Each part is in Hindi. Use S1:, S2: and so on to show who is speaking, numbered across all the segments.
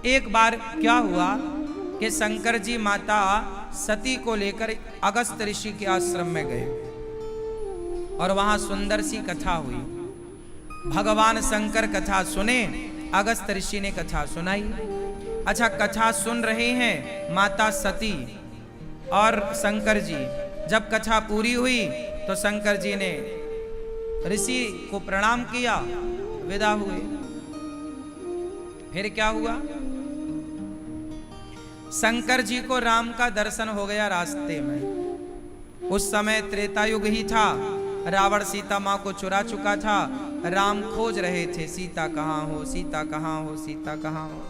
S1: एक बार क्या हुआ कि शंकर जी माता सती को लेकर अगस्त ऋषि के आश्रम में गए और वहां सुंदर सी कथा हुई। भगवान शंकर कथा सुने, अगस्त ऋषि ने कथा सुनाई। अच्छा, कथा सुन रहे हैं माता सती और शंकर जी। जब कथा पूरी हुई तो शंकर जी ने ऋषि को प्रणाम किया, विदा हुए। फिर क्या हुआ? शंकर जी को राम का दर्शन हो गया रास्ते में। उस समय त्रेता युग ही था, रावण सीता मां को चुरा चुका था। राम खोज रहे थे, सीता कहाँ हो, सीता कहाँ हो, सीता कहाँ हो।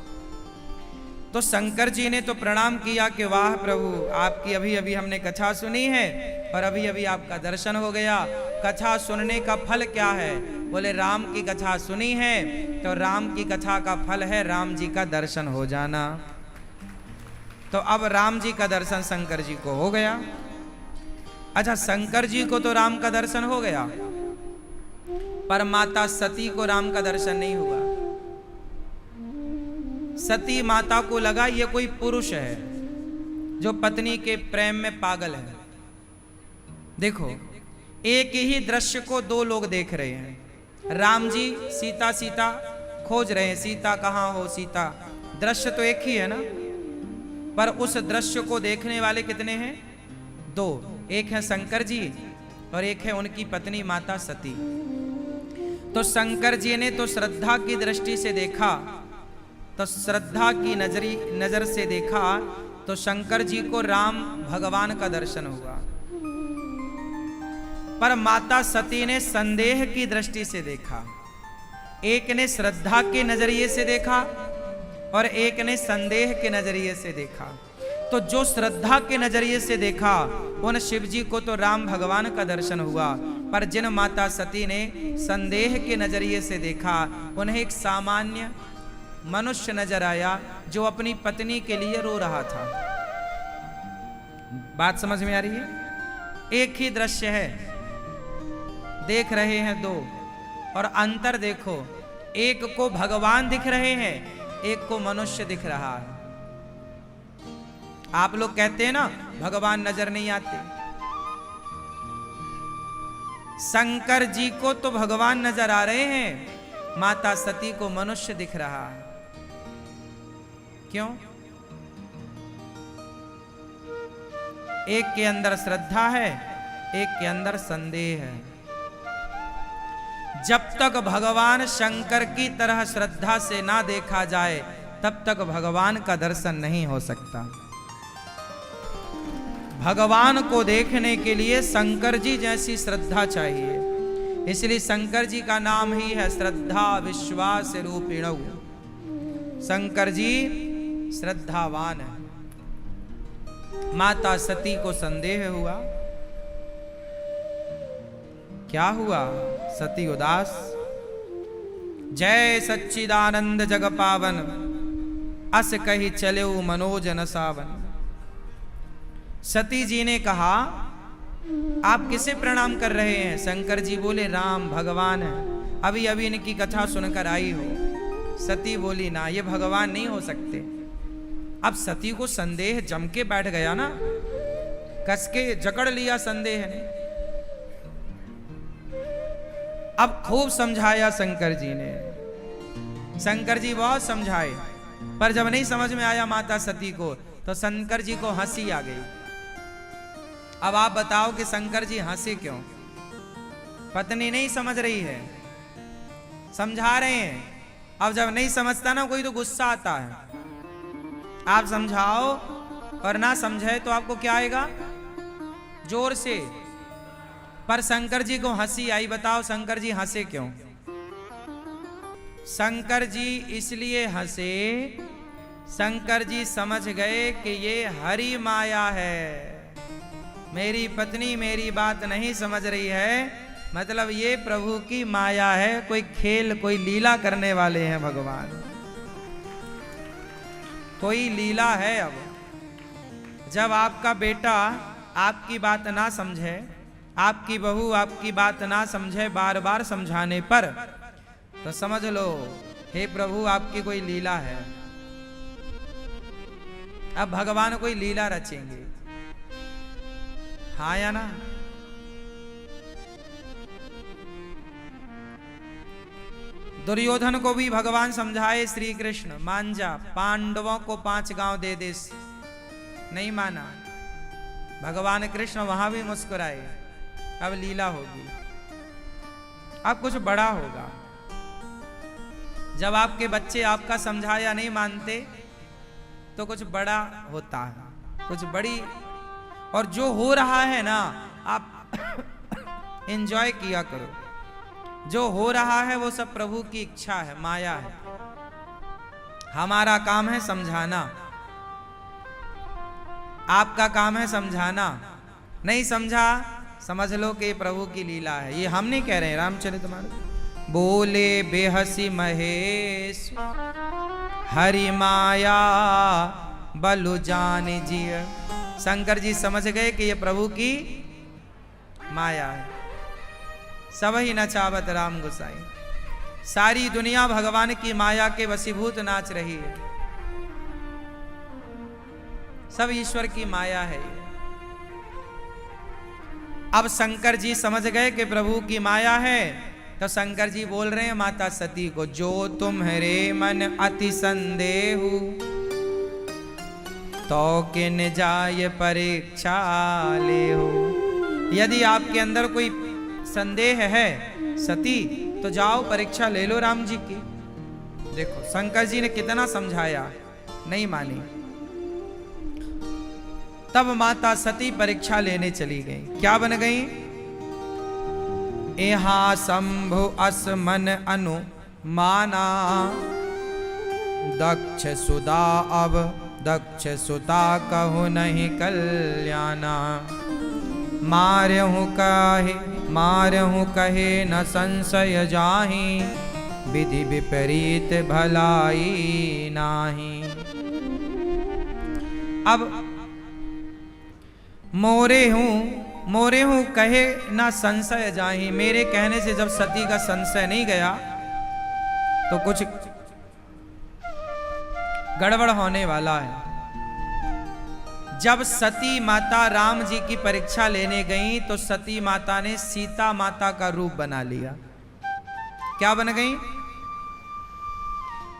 S1: तो शंकर जी ने तो प्रणाम किया कि वाह प्रभु, आपकी अभी अभी हमने कथा सुनी है और अभी अभी आपका दर्शन हो गया। कथा सुनने का फल क्या है? बोले राम की कथा सुनी है तो राम की कथा का फल है राम जी का दर्शन हो जाना। तो अब राम जी का दर्शन शंकर जी को हो गया। अच्छा, शंकर जी को तो राम का दर्शन हो गया, पर माता सती को राम का दर्शन नहीं हुआ। सती माता को लगा ये कोई पुरुष है जो पत्नी के प्रेम में पागल है। देखो, एक ही दृश्य को दो लोग देख रहे हैं। राम जी सीता सीता खोज रहे हैं, सीता कहाँ हो, सीता। दृश्य तो एक ही है ना, पर उस दृश्य को देखने वाले कितने हैं? दो। एक है शंकर जी और एक है उनकी पत्नी माता सती। तो शंकर जी ने तो श्रद्धा की दृष्टि से देखा, तो श्रद्धा की नजर से देखा तो शंकर जी को राम भगवान का दर्शन हुआ। पर माता सती ने संदेह की दृष्टि से देखा। एक ने श्रद्धा के नजरिए से देखा और एक ने संदेह के नजरिए से देखा। तो जो श्रद्धा के नजरिए से देखा उन शिव जी को तो राम भगवान का दर्शन हुआ, पर जिन माता सती ने संदेह के नजरिए से देखा उन्हें एक सामान्य मनुष्य नजर आया जो अपनी पत्नी के लिए रो रहा था। बात समझ में आ रही है? एक ही दृश्य है, देख रहे हैं दो, और अंतर देखो, एक को भगवान दिख रहे हैं, एक को मनुष्य दिख रहा है। आप लोग कहते हैं ना भगवान नजर नहीं आते। शंकर जी को तो भगवान नजर आ रहे हैं, माता सती को मनुष्य दिख रहा है। क्यों? एक के अंदर श्रद्धा है, एक के अंदर संदेह है। जब तक भगवान शंकर की तरह श्रद्धा से ना देखा जाए तब तक भगवान का दर्शन नहीं हो सकता। भगवान को देखने के लिए शंकर जी जैसी श्रद्धा चाहिए। इसलिए शंकर जी का नाम ही है श्रद्धा विश्वास रूपिण। शंकर जी श्रद्धावान है। माता सती को संदेह हुआ। क्या हुआ? सती उदास। जय सच्चिदानंद जग पावन, अस कही चले मनोज न सावन। सती जी ने कहा, आप किसे प्रणाम कर रहे हैं? शंकर जी बोले, राम भगवान है, अभी अभी इनकी कथा सुनकर आई हो। सती बोली, ना, ये भगवान नहीं हो सकते। अब सती को संदेह जम के बैठ गया ना, कस के जकड़ लिया संदेह ने। अब खूब समझाया शंकर जी ने। शंकर जी बहुत समझाए, पर जब नहीं समझ में आया माता सती को तो शंकर जी को हंसी आ गई। अब आप बताओ कि शंकर जी हंसे क्यों? पत्नी नहीं समझ रही है, समझा रहे हैं। अब जब नहीं समझता ना कोई तो गुस्सा आता है। आप समझाओ और ना समझे तो आपको क्या आएगा? जोर से। पर शंकर जी को हंसी आई। बताओ शंकर जी हंसे क्यों? शंकर जी इसलिए हंसे, शंकर जी समझ गए कि ये हरि माया है। मेरी पत्नी मेरी बात नहीं समझ रही है, मतलब ये प्रभु की माया है। कोई खेल, कोई लीला करने वाले हैं भगवान, कोई लीला है। अब जब आपका बेटा आपकी बात ना समझे, आपकी बहू आपकी बात ना समझे बार बार समझाने पर, तो समझ लो हे प्रभु आपकी कोई लीला है। अब भगवान कोई लीला रचेंगे, हाँ या ना? दुर्योधन को भी भगवान समझाए, श्री कृष्ण मान जा, पांडवों को 5 गांव दे दे, नहीं माना। भगवान कृष्ण वहां भी मुस्कुराए, अब लीला होगी, अब कुछ बड़ा होगा। जब आपके बच्चे आपका समझाया नहीं मानते तो कुछ बड़ा होता है, कुछ बड़ी, और जो हो रहा है ना आप एंजॉय किया करो। जो हो रहा है वो सब प्रभु की इच्छा है, माया है। हमारा काम है समझाना, आपका काम है समझाना। नहीं समझा, समझ लो कि प्रभु की लीला है। ये हम नहीं कह रहे हैं, रामचरितमानस। बोले बेहसी महेश हरि माया बलु जान जिय। शंकर जी समझ गए कि ये प्रभु की माया है। सब ही नचावत राम गोसाई, सारी दुनिया भगवान की माया के वशीभूत नाच रही है। सब ईश्वर की माया है। अब शंकर जी समझ गए कि प्रभु की माया है, तो शंकर जी बोल रहे हैं माता सती को, जो तुम्हारे मन अति संदेहु तो किन जाय परीक्षा ले हो। यदि आपके अंदर कोई संदेह है सती, तो जाओ परीक्षा ले लो राम जी की। देखो शंकर जी ने कितना समझाया, नहीं मानी। तब माता सती परीक्षा लेने चली गई। क्या बन गई? एहा शंभु असमन अनु माना दक्ष सुदा अब दक्ष सुता कहु नहीं कल्याणा। मारहु कहे न संशय जाहि विधि विपरीत भलाई नाही। अब मोरे हूं कहे ना संशय जाहि। मेरे कहने से जब सती का संशय नहीं गया तो कुछ गड़बड़ होने वाला है। जब सती माता राम जी की परीक्षा लेने गई तो सती माता ने सीता माता का रूप बना लिया। क्या बन गई?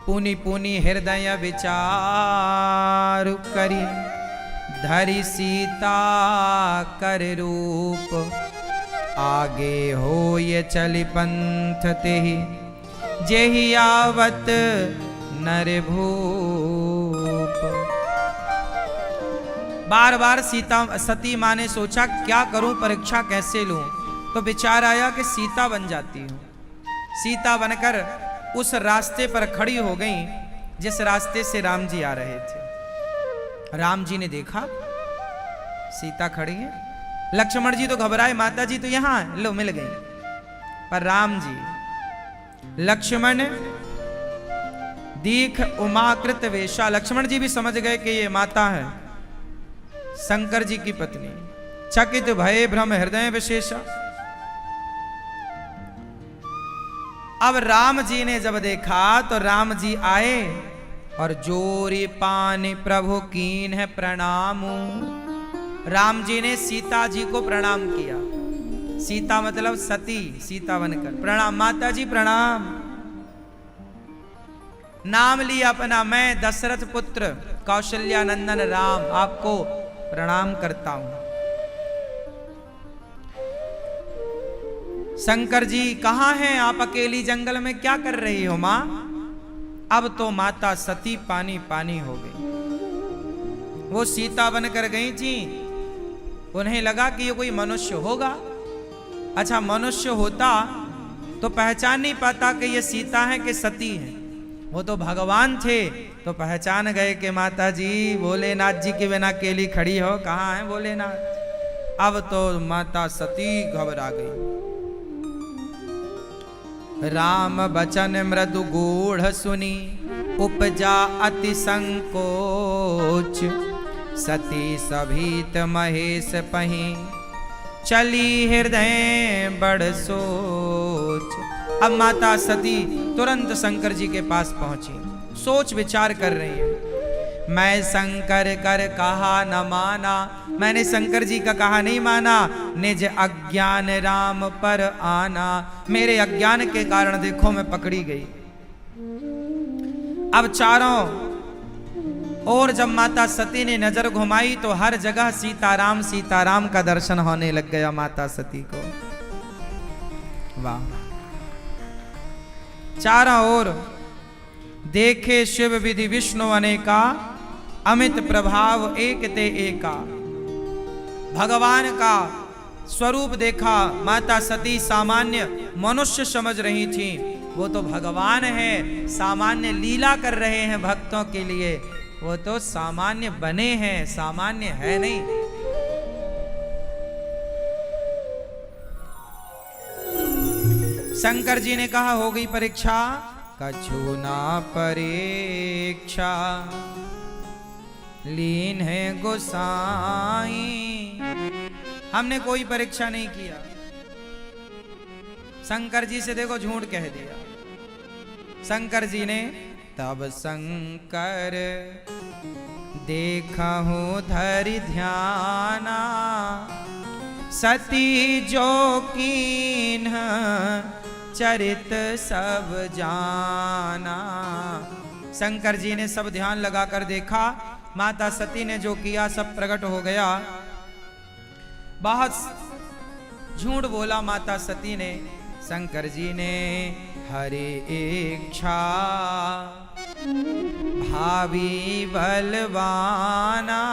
S1: पुनि पुनि हृदय विचार करी धरि सीता कर रूप। आगे हो ये चली पंथ तेहि जेहि आवत नर भूप। बार बार सती माँ ने सोचा क्या करूं, परीक्षा कैसे लूं, तो विचार आया कि सीता बन जाती हूं। सीता बनकर उस रास्ते पर खड़ी हो गई जिस रास्ते से राम जी आ रहे थे। राम जी ने देखा सीता खड़ी है। लक्ष्मण जी तो घबराए, माता जी तो यहां है, लो मिल गई। पर राम जी, लक्ष्मण दीख उमाकृत वेशा। लक्ष्मण जी भी समझ गए कि ये माता है शंकर जी की पत्नी। चकित भय भ्रम हृदय विशेषा। अब राम जी ने जब देखा तो राम जी आए और जोरी पानी प्रभु कीन है प्रणाम। राम जी ने सीता जी को प्रणाम किया। सीता मतलब सती, सीता बनकर प्रणाम। माता जी प्रणाम। नाम लिया अपना, मैं दशरथ पुत्र कौशल्या नंदन राम आपको प्रणाम करता हूं। शंकर जी कहां हैं आप? अकेली जंगल में क्या कर रही हो मां? अब तो माता सती पानी पानी हो गई। वो सीता बनकर गई थी, उन्हें लगा कि ये कोई मनुष्य होगा। अच्छा मनुष्य होता तो पहचान नहीं पाता कि ये सीता है कि सती है। वो तो भगवान थे तो पहचान गए कि माता जी भोलेनाथ जी के बिना अकेली खड़ी हो, कहाँ है भोलेनाथ। अब तो माता सती घबरा गई। राम बचन मृदु गूढ़ सुनी उपजा अति संकोच। सती सभीत महेश पही चली हृदय बड़ सोच। अब माता सती तुरंत शंकर जी के पास पहुंची, सोच विचार कर रही है। मैं शंकर कर कहा न माना, मैंने शंकर जी का कहा नहीं माना। निज अज्ञान राम पर आना, मेरे अज्ञान के कारण देखो मैं पकड़ी गई। अब चारों और जब माता सती ने नजर घुमाई तो हर जगह सीताराम का दर्शन होने लग गया माता सती को। वाह! चारों ओर देखे शिव विधि विष्णु अनेका, अमित प्रभाव एक ते एका। भगवान का स्वरूप देखा, माता सती सामान्य मनुष्य समझ रही थी, वो तो भगवान है, सामान्य लीला कर रहे हैं भक्तों के लिए, वो तो सामान्य बने हैं, सामान्य है नहीं। शंकर जी ने कहा हो गई परीक्षा, कछु ना परीक्षा लीन है गोसाई। हमने कोई परीक्षा नहीं किया। शंकर जी से देखो झूठ कह दिया। शंकर जी ने तब शंकर देखा हूँ धरि ध्याना, सती जो कीन्ह चरित सब जाना। शंकर जी ने सब ध्यान लगाकर देखा, माता सती ने जो किया सब प्रकट हो गया। बहुत झूठ बोला माता सती ने। शंकर जी ने हरि इच्छा भावी बलवाना,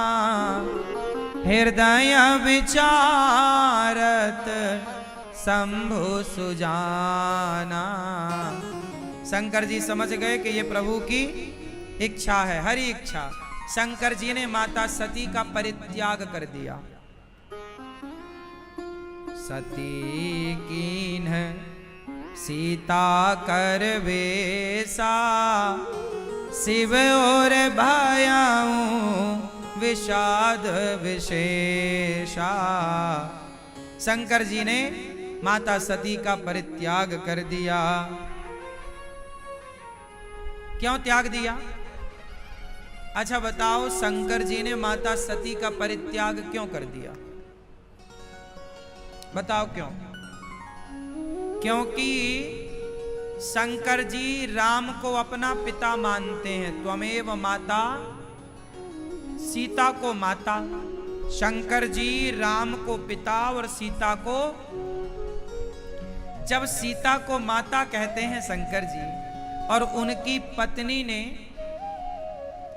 S1: हृदय विचारत शंभु सुजाना। शंकर जी समझ गए कि ये प्रभु की इच्छा है, हरि इच्छा। शंकर जी ने माता सती का परित्याग कर दिया। सती कीन्ह सीता कर वेसा, शिव और भयाऊं विषाद विशेषा। शंकर जी ने माता सती का परित्याग कर दिया। क्यों त्याग दिया? अच्छा बताओ, शंकर जी ने माता सती का परित्याग क्यों कर दिया? बताओ क्यों? क्योंकि शंकर जी राम को अपना पिता मानते हैं। त्वमेव माता, सीता को माता। शंकर जी राम को पिता और सीता को, जब सीता को माता कहते हैं शंकर जी, और उनकी पत्नी ने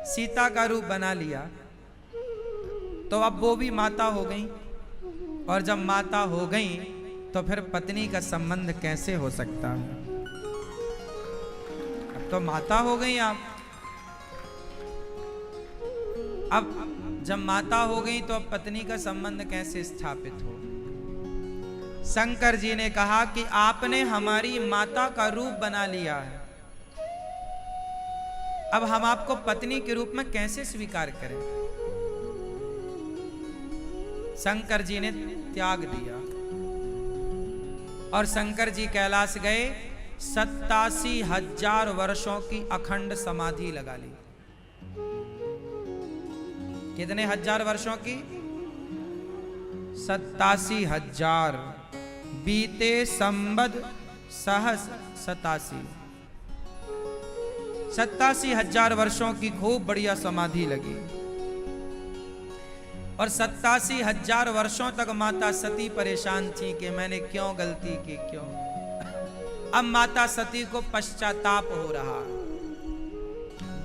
S1: सीता का रूप बना लिया, तो अब वो भी माता हो गई। और जब माता हो गई तो फिर पत्नी का संबंध कैसे हो सकता है? अब तो माता हो गई आप। अब जब माता हो गई तो अब पत्नी का संबंध कैसे स्थापित हो? शंकर जी ने कहा कि आपने हमारी माता का रूप बना लिया है, अब हम आपको पत्नी के रूप में कैसे स्वीकार करें? शंकर जी ने त्याग दिया और शंकर जी कैलाश गए। 87,000 वर्षों की अखंड समाधि लगा ली। कितने हजार वर्षों की? 87,000। बीते संबद सहस 87,000 वर्षों की खूब बढ़िया समाधि लगी। और 87,000 वर्षों तक माता सती परेशान थी कि मैंने क्यों गलती की, क्यों। अब माता सती को पश्चाताप हो रहा।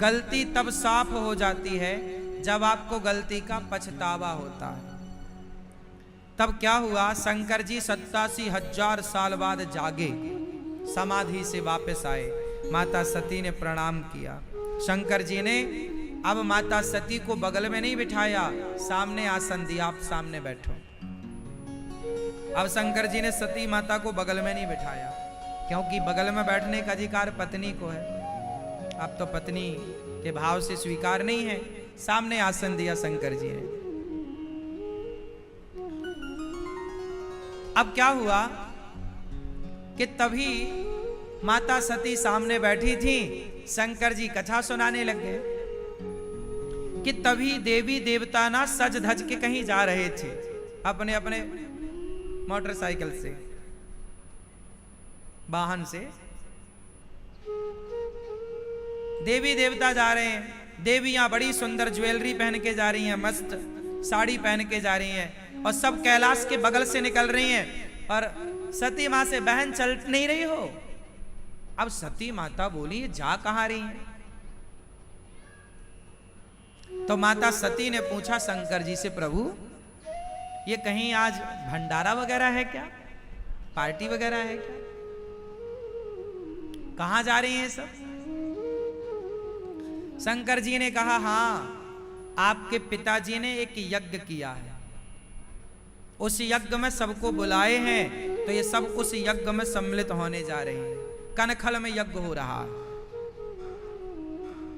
S1: गलती तब साफ हो जाती है जब आपको गलती का पछतावा होता है। तब क्या हुआ? शंकर जी 87,000 साल बाद जागे, समाधि से वापस आए। माता सती ने प्रणाम किया। शंकर जी ने अब माता सती को बगल में नहीं बिठाया, सामने आसन दिया, आप सामने बैठो। अब शंकर जी ने सती माता को बगल में नहीं बिठाया, क्योंकि बगल में बैठने का अधिकार पत्नी को है। अब तो पत्नी के भाव से स्वीकार नहीं है। सामने आसन दिया शंकर जी ने। अब क्या हुआ कि तभी माता सती सामने बैठी थी, शंकर जी कथा सुनाने लग गए। कि तभी देवी देवता ना सज धज के कहीं जा रहे थे अपने अपने मोटरसाइकिल से, वाहन से। देवी देवता जा रहे हैं, देवियां बड़ी सुंदर ज्वेलरी पहन के जा रही हैं, मस्त साड़ी पहन के जा रही हैं, और सब कैलाश के बगल से निकल रही हैं। और सती मां से, बहन चल नहीं रही हो? अब सती माता बोली, जा कहां रही हैं? तो माता सती ने पूछा शंकर जी से, प्रभु ये कहीं आज भंडारा वगैरह है क्या, पार्टी वगैरह है क्या, कहां जा रही हैं सब? शंकर जी ने कहा, हां, आपके पिताजी ने एक यज्ञ किया है, उस यज्ञ में सबको बुलाए हैं, तो ये सब उस यज्ञ में सम्मिलित होने जा रहे हैं, कनखल में यज्ञ हो रहा है।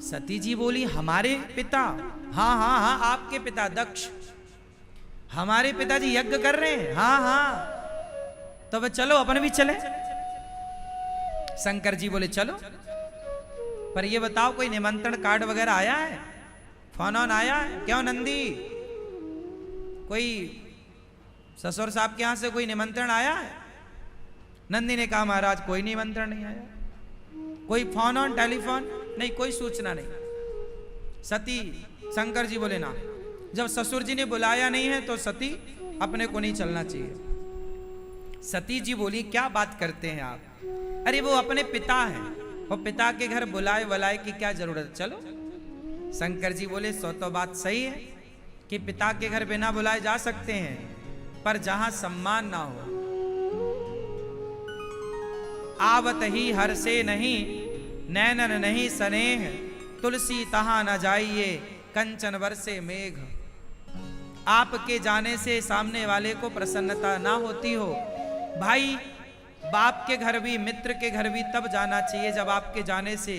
S1: सती जी बोली, हमारे पिता? हाँ हाँ हाँ, आपके पिता दक्ष, हमारे पिताजी यज्ञ कर रहे हैं? हाँ हाँ, तो बस चलो अपन भी चले। शंकर जी बोले, चलो, पर ये बताओ कोई निमंत्रण कार्ड वगैरह आया है, फोन ऑन आया है? क्यों नंदी, कोई ससुर साहब के यहां से कोई निमंत्रण आया है? नंदी ने कहा, महाराज कोई निमंत्रण नहीं आया, कोई फोन ऑन, टेलीफोन नहीं, कोई सूचना नहीं। सती, शंकर जी बोले, ना, जब ससुर जी ने बुलाया नहीं है तो सती अपने को नहीं चलना चाहिए। सती जी बोली, क्या बात करते हैं आप, अरे वो अपने पिता हैं, वो पिता के घर बुलाए वलाए की क्या जरूरत, चलो। शंकर जी बोले, सो तो बात सही है कि पिता के घर बिना बुलाए जा सकते हैं, पर जहां सम्मान ना हो। आवत ही हर से नहीं, नैनन नहीं स्नेह, तुलसी तहां न जाइए, कंचन बरसे मेघ। आपके जाने से सामने वाले को प्रसन्नता ना होती हो, भाई बाप के घर भी, मित्र के घर भी तब जाना चाहिए जब आपके जाने से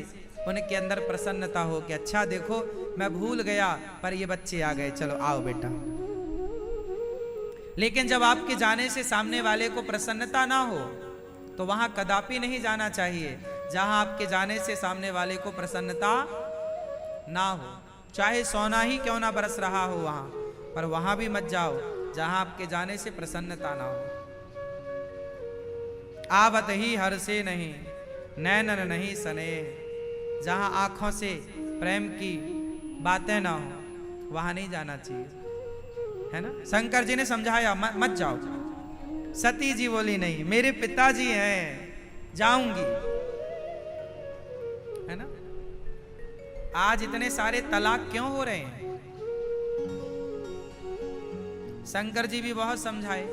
S1: उनके अंदर प्रसन्नता हो कि अच्छा देखो मैं भूल गया पर ये बच्चे आ गए, चलो आओ बेटा। लेकिन जब आपके जाने से सामने वाले को प्रसन्नता ना हो तो वहां कदापि नहीं जाना चाहिए। जहां आपके जाने से सामने वाले को प्रसन्नता ना हो, चाहे सोना ही क्यों ना बरस रहा हो वहां, पर वहां भी मत जाओ जहां आपके जाने से प्रसन्नता ना हो। आवत ही हर से नहीं, नैनन नहीं स्नेह, जहां आंखों से प्रेम की बातें ना हो वहां नहीं जाना चाहिए, है ना। शंकर जी ने समझाया, मत जाओ। सती जी बोली, नहीं, मेरे पिताजी हैं, जाऊंगी, है ना। आज इतने सारे तलाक क्यों हो रहे हैं? शंकर जी भी बहुत समझाए,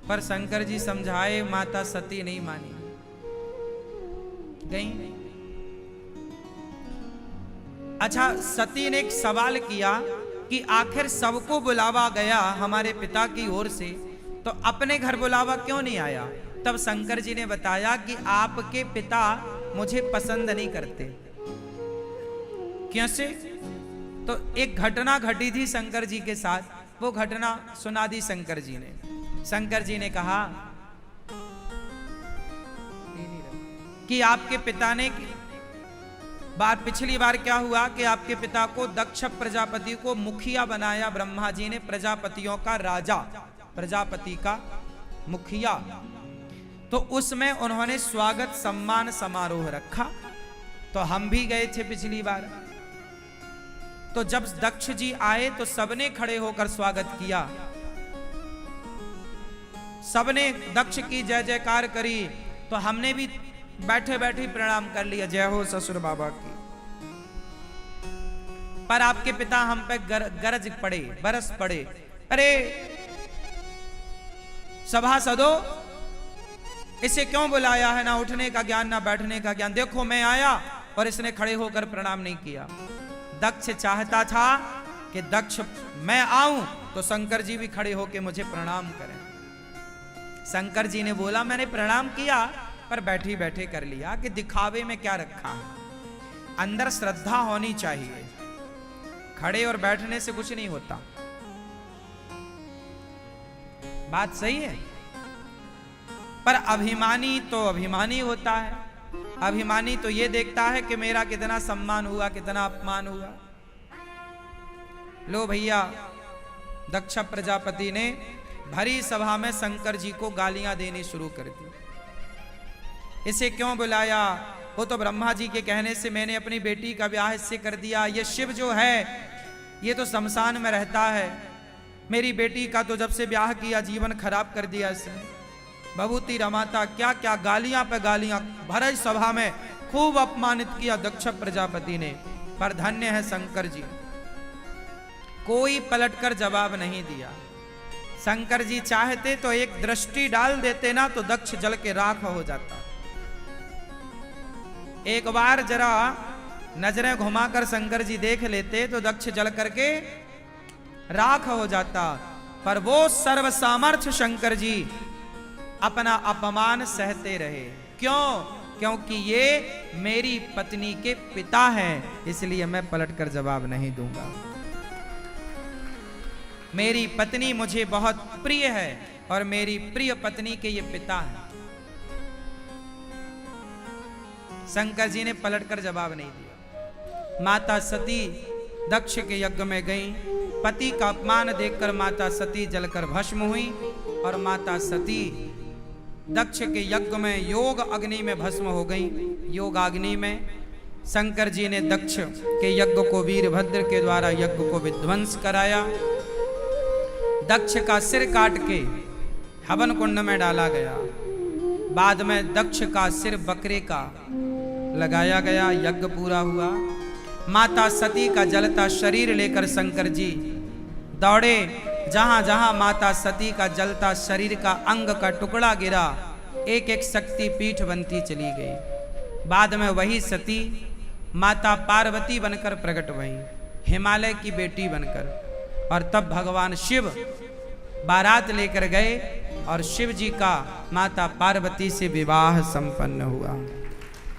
S1: पर शंकर जी समझाए, माता सती नहीं मानी, गई। अच्छा, सती ने एक सवाल किया कि आखिर सबको बुलावा गया हमारे पिता की ओर से, तो अपने घर बुलावा क्यों नहीं आया? तब शंकर जी ने बताया कि आपके पिता मुझे पसंद नहीं करते। कैसे? तो एक घटना घटी थी शंकर जी के साथ, वो घटना सुना दी शंकर जी ने। शंकर जी ने कहा कि आपके पिता ने पिछली बार क्या हुआ कि आपके पिता को दक्ष प्रजापति को मुखिया बनाया ब्रह्मा जी ने, प्रजापतियों का राजा, प्रजापति का मुखिया। तो उसमें उन्होंने स्वागत सम्मान समारोह रखा, तो हम भी गए थे पिछली बार। तो जब दक्ष जी आए तो सबने खड़े होकर स्वागत किया, सबने दक्ष की जय जयकार करी, तो हमने भी बैठे बैठे प्रणाम कर लिया, जय हो ससुर बाबा की। पर आपके पिता हम पे गरज पड़े, बरस पड़े, अरे सभासदों, इसे क्यों बुलाया है, ना उठने का ज्ञान ना बैठने का ज्ञान, देखो मैं आया और इसने खड़े होकर प्रणाम नहीं किया। दक्ष चाहता था कि दक्ष मैं आऊं तो शंकर जी भी खड़े होकर मुझे प्रणाम करें। शंकर जी ने बोला, मैंने प्रणाम किया पर बैठे बैठे कर लिया, कि दिखावे में क्या रखा है, अंदर श्रद्धा होनी चाहिए, खड़े और बैठने से कुछ नहीं होता। बात सही है, पर अभिमानी तो अभिमानी होता है, अभिमानी तो ये देखता है कि मेरा कितना सम्मान हुआ, कितना अपमान हुआ। लो भैया, दक्ष प्रजापति ने भरी सभा में शंकर जी को गालियां देनी शुरू कर दी। इसे क्यों बुलाया? वो तो ब्रह्मा जी के कहने से मैंने अपनी बेटी का ब्याह इससे कर दिया। ये शिव जो है ये तो शमशान में रहता है, मेरी बेटी का तो जब से ब्याह किया जीवन खराब कर दिया इसने। भभूति रमाता क्या क्या गालियां पे गालियां भरी सभा में खूब अपमानित किया दक्ष प्रजापति ने। पर धन्य है शंकर जी, कोई पलटकर जवाब नहीं दिया। शंकर जी चाहते तो एक दृष्टि डाल देते ना तो दक्ष जल के राख हो जाता। एक बार जरा नजरें घुमाकर शंकर जी देख लेते तो दक्ष जल करके राख हो जाता। पर वो सर्व सामर्थ्य शंकर जी अपना अपमान सहते रहे। क्यों? क्योंकि ये मेरी पत्नी के पिता हैं, इसलिए मैं पलटकर जवाब नहीं दूंगा। मेरी पत्नी मुझे बहुत प्रिय है और मेरी प्रिय पत्नी के ये पिता हैं। शंकर जी ने पलटकर जवाब नहीं दिया। माता सती दक्ष के यज्ञ में गई। पति का अपमान देखकर माता सती जलकर भस्म हुई और माता सती दक्ष के यज्ञ में योग अग्नि में भस्म हो गई। योग अग्नि में शंकर जी ने दक्ष के यज्ञ को वीरभद्र के द्वारा यज्ञ को विध्वंस कराया। दक्ष का सिर काट के हवन कुंड में डाला गया। बाद में दक्ष का सिर बकरे का लगाया गया। यज्ञ पूरा हुआ। माता सती का जलता शरीर लेकर शंकर जी दौड़े। जहां जहां माता सती का जलता शरीर का अंग का टुकड़ा गिरा, एक एक शक्ति पीठ बनती चली गई। बाद में वही सती माता पार्वती बनकर प्रकट हुई, हिमालय की बेटी बनकर। और तब भगवान शिव बारात लेकर गए और शिव जी का माता पार्वती से विवाह संपन्न हुआ।